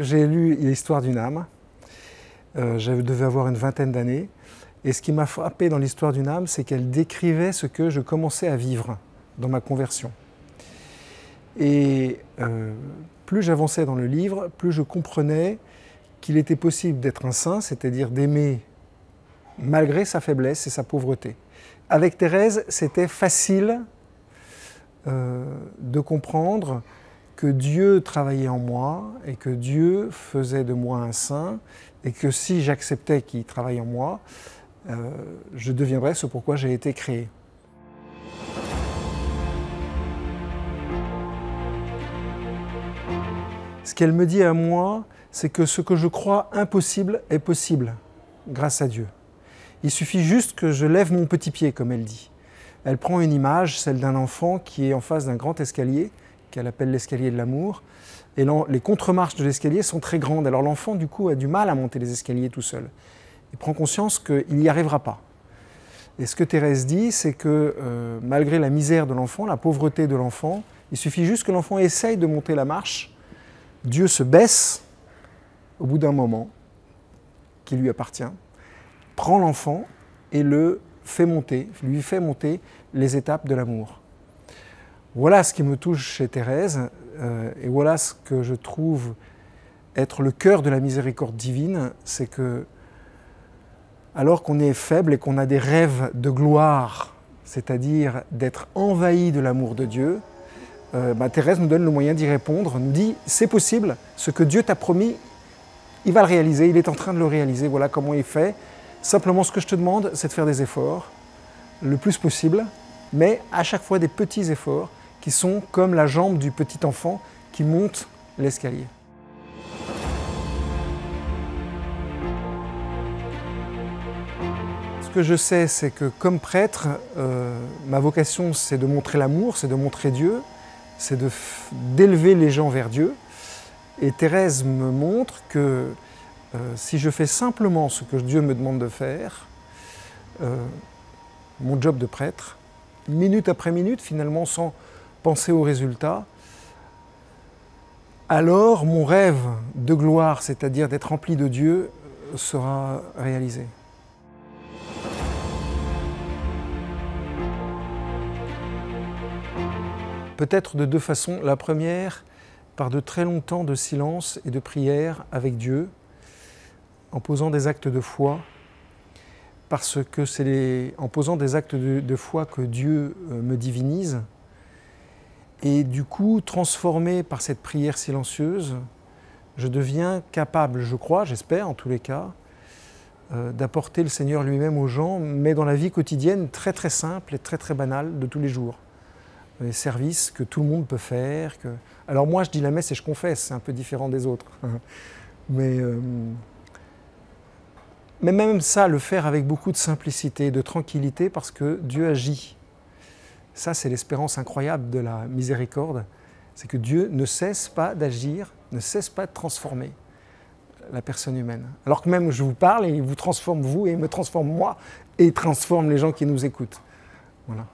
j'ai lu l'histoire d'une âme. Je devais avoir une vingtaine d'années. Et ce qui m'a frappé dans l'histoire d'une âme, c'est qu'elle décrivait ce que je commençais à vivre dans ma conversion. Et plus j'avançais dans le livre, plus je comprenais qu'il était possible d'être un saint, c'est-à-dire d'aimer malgré sa faiblesse et sa pauvreté. Avec Thérèse, c'était facile de comprendre que Dieu travaillait en moi et que Dieu faisait de moi un saint et que si j'acceptais qu'il travaille en moi, je deviendrais ce pourquoi j'ai été créé. Ce qu'elle me dit à moi, c'est que ce que je crois impossible est possible grâce à Dieu. Il suffit juste que je lève mon petit pied, comme elle dit. Elle prend une image, celle d'un enfant qui est en face d'un grand escalier, qu'elle appelle l'escalier de l'amour, et les contre-marches de l'escalier sont très grandes. Alors l'enfant, du coup, a du mal à monter les escaliers tout seul. Il prend conscience qu'il n'y arrivera pas. Et ce que Thérèse dit, c'est que malgré la misère de l'enfant, la pauvreté de l'enfant, il suffit juste que l'enfant essaye de monter la marche, Dieu se baisse au bout d'un moment, qui lui appartient, prend l'enfant et le fait monter, lui fait monter les étapes de l'amour. Voilà ce qui me touche chez Thérèse, et voilà ce que je trouve être le cœur de la miséricorde divine, c'est que alors qu'on est faible et qu'on a des rêves de gloire, c'est-à-dire d'être envahi de l'amour de Dieu, Thérèse nous donne le moyen d'y répondre, nous dit « c'est possible, ce que Dieu t'a promis, il va le réaliser, il est en train de le réaliser, voilà comment il fait. Simplement ce que je te demande, c'est de faire des efforts, le plus possible, mais à chaque fois des petits efforts qui sont comme la jambe du petit enfant qui monte l'escalier. » Ce que je sais, c'est que comme prêtre, ma vocation, c'est de montrer l'amour, c'est de montrer Dieu, c'est d'élever les gens vers Dieu. Et Thérèse me montre que si je fais simplement ce que Dieu me demande de faire, mon job de prêtre, minute après minute, finalement, sans penser aux résultats, alors mon rêve de gloire, c'est-à-dire d'être rempli de Dieu, sera réalisé. Peut-être de deux façons. La première, par de très longs temps de silence et de prière avec Dieu, en posant des actes de foi, parce que c'est en posant des actes de foi que Dieu me divinise. Et du coup, transformé par cette prière silencieuse, je deviens capable, je crois, j'espère en tous les cas, d'apporter le Seigneur lui-même aux gens, mais dans la vie quotidienne très très simple et très très banale de tous les jours. Les services que tout le monde peut faire. Alors moi, je dis la messe et je confesse, c'est un peu différent des autres. Mais même ça, le faire avec beaucoup de simplicité, de tranquillité, parce que Dieu agit. Ça, c'est l'espérance incroyable de la miséricorde. C'est que Dieu ne cesse pas d'agir, ne cesse pas de transformer la personne humaine. Alors que même je vous parle et il vous transforme vous et il me transforme moi et il transforme les gens qui nous écoutent. Voilà.